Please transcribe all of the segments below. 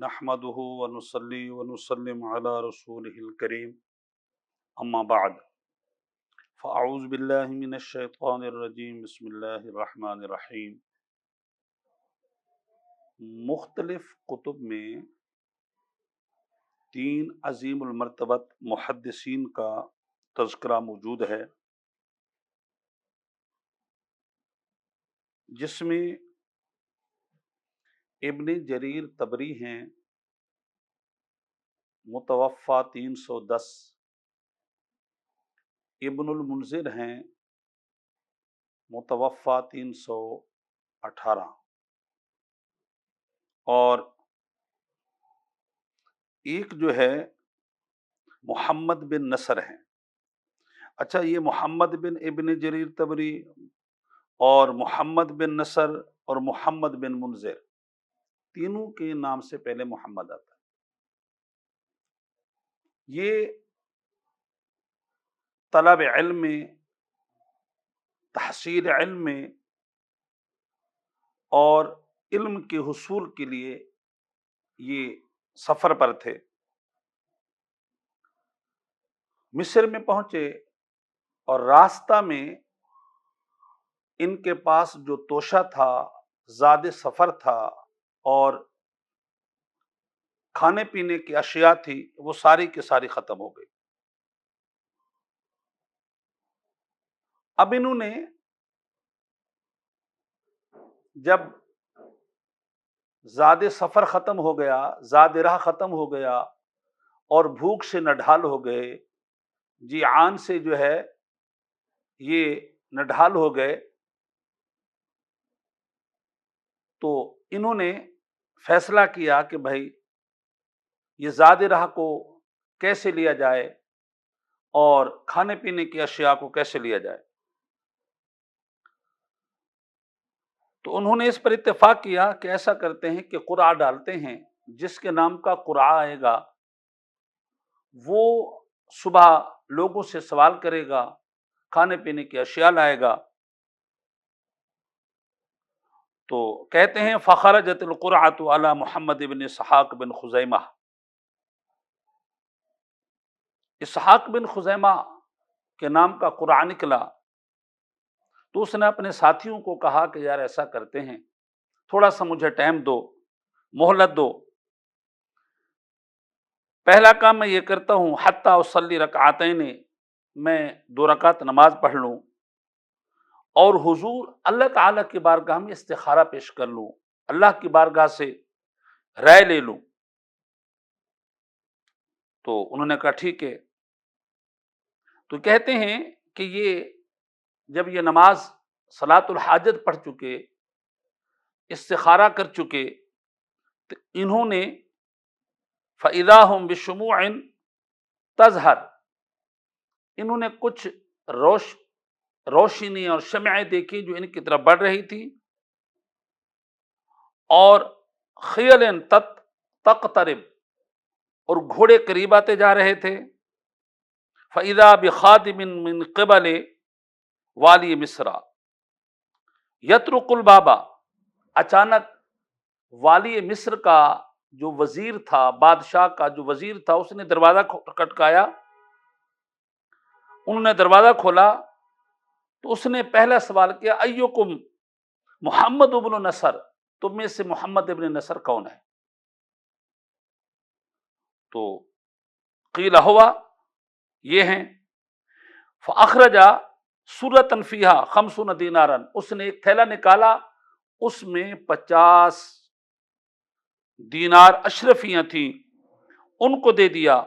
نحمده ونصلي ونسلم على رسوله الكريم اما بعد فاعوذ باللہ من الشیطان الرجیم بسم اللہ الرحمن الرحیم۔ مختلف کتب میں تین عظیم المرتبت محدثین کا تذکرہ موجود ہے، جس میں ابن جریر طبری ہیں متوفہ 310، ابن المنذر ہیں متوفہ 318، اور ایک جو ہے محمد بن نصر ہیں۔ اچھا، یہ محمد بن ابن جریر طبری اور محمد بن نصر اور محمد بن منذر، تینوں کے نام سے پہلے محمد آتا ہے۔ یہ طلب علم میں، تحصیل علم میں اور علم کے حصول کے لیے یہ سفر پر تھے۔ مصر میں پہنچے اور راستہ میں ان کے پاس جو توشہ تھا، زاد سفر تھا اور کھانے پینے کی اشیاء تھی، وہ ساری کی ساری ختم ہو گئی۔ اب انہوں نے جب زاد سفر ختم ہو گیا، زاد راہ ختم ہو گیا اور بھوک سے نڈھال ہو گئے، جیعان سے جو ہے یہ نڈھال ہو گئے، تو انہوں نے فیصلہ کیا کہ بھائی یہ زاد راہ کو کیسے لیا جائے اور کھانے پینے کی اشیاء کو کیسے لیا جائے۔ تو انہوں نے اس پر اتفاق کیا کہ ایسا کرتے ہیں کہ قرعہ ڈالتے ہیں، جس کے نام کا قرعہ آئے گا وہ صبح لوگوں سے سوال کرے گا، کھانے پینے کی اشیاء لائے گا۔ تو کہتے ہیں فخرجت القرعۃ علی محمد بن اسحاق بن خزیمہ۔ اسحاق بن خزیمہ کے نام کا قرعہ نکلا، تو اس نے اپنے ساتھیوں کو کہا کہ یار ایسا کرتے ہیں، تھوڑا سا مجھے ٹائم دو، مہلت دو، پہلا کام میں یہ کرتا ہوں حتی اصلی رکعتین، میں 2 رکعت نماز پڑھ لوں اور حضور اللہ تعالیٰ کی بارگاہ میں استخارہ پیش کر لوں، اللہ کی بارگاہ سے رائے لے لوں۔ تو انہوں نے کہا ٹھیک ہے۔ تو کہتے ہیں کہ یہ جب یہ نماز صلاۃ الحاجت پڑھ چکے، استخارہ کر چکے، تو انہوں نے فَإِذَا هُمْ بِشُمُوعٍ تَظْهَرُ، انہوں نے کچھ روشنی اور شمعیں دیکھی جو ان کی طرف بڑھ رہی تھی، اور خیل تقترب، اور گھوڑے قریب آتے جا رہے تھے۔ فَإِذَا بِخَادِمٍ مِّن قِبَلِ والی مصر یترک البابا، اچانک والی مصر کا جو وزیر تھا، بادشاہ کا جو وزیر تھا، اس نے دروازہ کھٹکایا۔ انہوں نے دروازہ کھولا تو اس نے پہلا سوال کیا ایکم محمد ابن نصر، تم میں سے محمد ابن نصر کون ہے؟ تو قیل ہوا، یہ ہیں۔ فاخرج سورۃ فیہا 50 دینارا، اس نے ایک تھیلا نکالا، اس میں 50 دینار اشرفیاں تھیں، ان کو دے دیا۔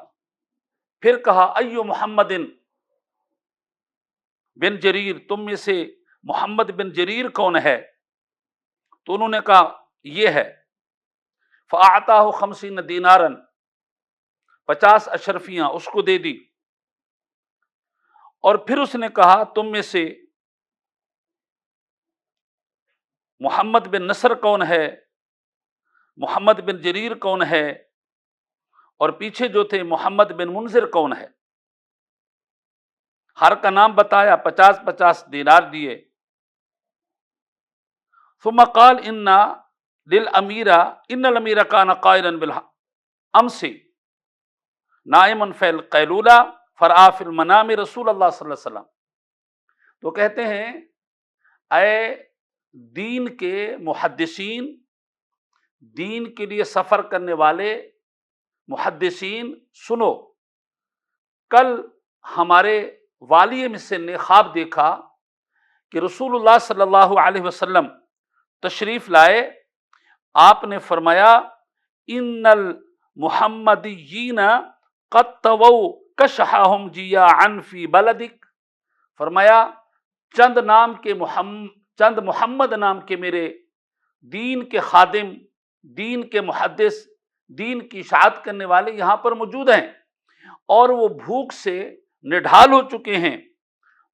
پھر کہا ایو محمد بن جریر، تم میں سے محمد بن جریر کون ہے؟ تو انہوں نے کہا یہ ہے۔ فاعطاہ 50 دینارا، 50 اشرفیاں اس کو دے دی۔ اور پھر اس نے کہا تم میں سے محمد بن نصر کون ہے، محمد بن جریر کون ہے، اور پیچھے جو تھے محمد بن منذر کون ہے؟ ہر کا نام بتایا، 50 دینار دیے۔ ثم قال انا लिल-अमीरा इन्नल अमीरा काना Kylin bill अमसी Niemann fill कैलूला फरआ fill मनाम रसूलुल्लाह सल्लल्लाहु अलैहि वसल्लम। तो कहते हैं, ऐ दीन के मुहद्दिसीन, दीन के लिए सफ़र करने वाले मुहद्दिसीन, सुनो, कल हमारे वाली मिस्र ने ख्वाब देखा कि रसूलुल्लाह सल्लल्लाहु अलैहि वसल्लम तशरीफ़ लाए। आपने फरमाया, इन्नल मुहम्मदीयीना क़द तवौ कशहहुम जियाअन फ़ी बलदिक। फरमाया, चंद मोहम्मद नाम के मेरे दीन के खादिम, दीन के मुहद्दिस, दीन की इशाअत करने वाले यहाँ पर मौजूद हैं और वो भूख से निढाल हो चुके हैं।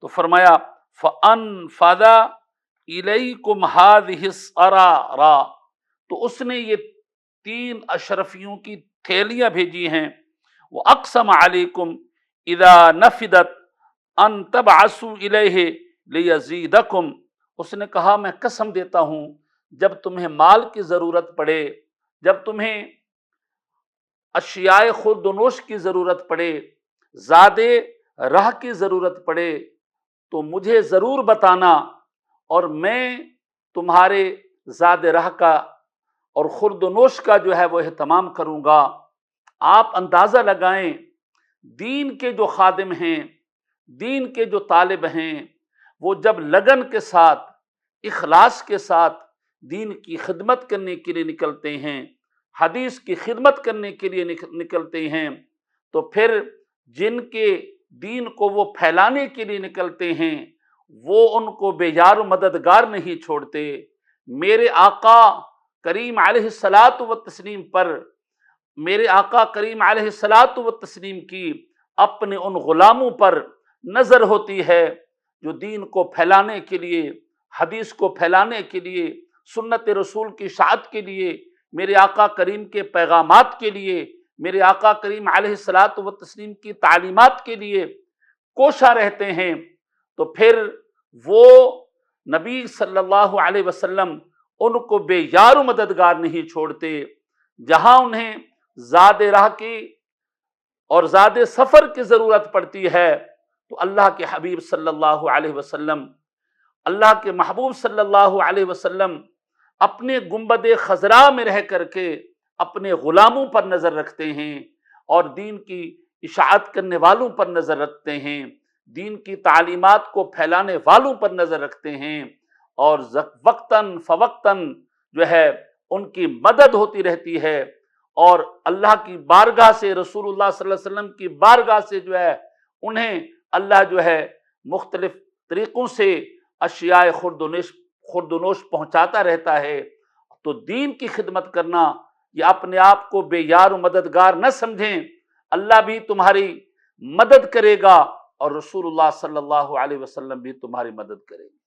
तो फरमाया, फ़अनफ़ज़ा इलैकुम हाज़िहिस अरारा, तो उसने ये 3 अशरफियों की थैलियाँ भेजी हैं। वो अक़सम अलैकुम इज़ा नफ़िदत अन तबअसू इलैहि लियज़ीदकुम, उसने कहा, मैं कसम देता हूँ, जब तुम्हें माल की ज़रूरत पड़े, जब तुम्हें अशियाए खुर्दनोश की ज़रूरत पड़े, ज़ादे राह की ज़रूरत पड़े, तो मुझे ज़रूर बताना और मैं तुम्हारे ज़ादे राह का और खुर्दनोश का जो है वो एहतमाम करूँगा। आप अंदाज़ा लगाएं, दीन के जो खादिम हैं, दीन के जो तालिब हैं, वो जब लगन के साथ, इखलास के साथ दीन की खिदमत करने के लिए निकलते हैं, हदीस की खिदमत करने के लिए निकलते हैं, तो फिर जिनके दीन को वो फैलाने के लिए निकलते हैं, वो उनको बेयार मददगार नहीं छोड़ते। मेरे आका करीम अलैहिस्सलातु व तस्लीम पर, मेरे आका करीम अलैहिस्सलातु व तस्लीम की अपने उन गुलामों पर नज़र होती है जो दीन को फैलाने के लिए, हदीस को फैलाने के लिए, सुन्नत रसूल की इशाअत के लिए, मेरे आका करीम के पैगामात के लिए, मेरे आका करीम अलैहिस्सलातु व तस्लीम की तालीमात के लिए कोशा रहते हैं। तो फिर वो नबी सल्लल्लाहु अलैहि वसल्लम उनको बेयार मददगार नहीं छोड़ते। जहां उन्हें ज़ादे राह की और ज़ादे सफ़र की ज़रूरत पड़ती है, तो अल्लाह के हबीब सल्लल्लाहु अलैहि वसल्लम, अल्लाह के महबूब सल्लल्लाहु अलैहि वसल्लम अपने गुंबद खजरा में रह करके अपने गुलामों पर नज़र रखते हैं और दीन की इशाअत करने वालों पर नज़र रखते हैं, दीन की तालीमात को फैलाने वालों पर नज़र रखते हैं, और वक्तन फ़वक्तन जो है उनकी मदद होती रहती है। और अल्लाह की बारगाह से, रसूलुल्लाह सल्लल्लाहु अलैहि वसल्लम की बारगाह से जो है उन्हें अल्लाह जो है मुख्तलिफ तरीक़ों से अशियाए खुर्दनोश पहुँचाता रहता है। तो दीन की खिदमत करना, ये अपने आप को बेयार मददगार न समझें, अल्लाह भी तुम्हारी मदद करेगा और रसूलुल्लाह सल्लल्लाहु अलैहि वसल्लम भी तुम्हारी मदद करेंगे।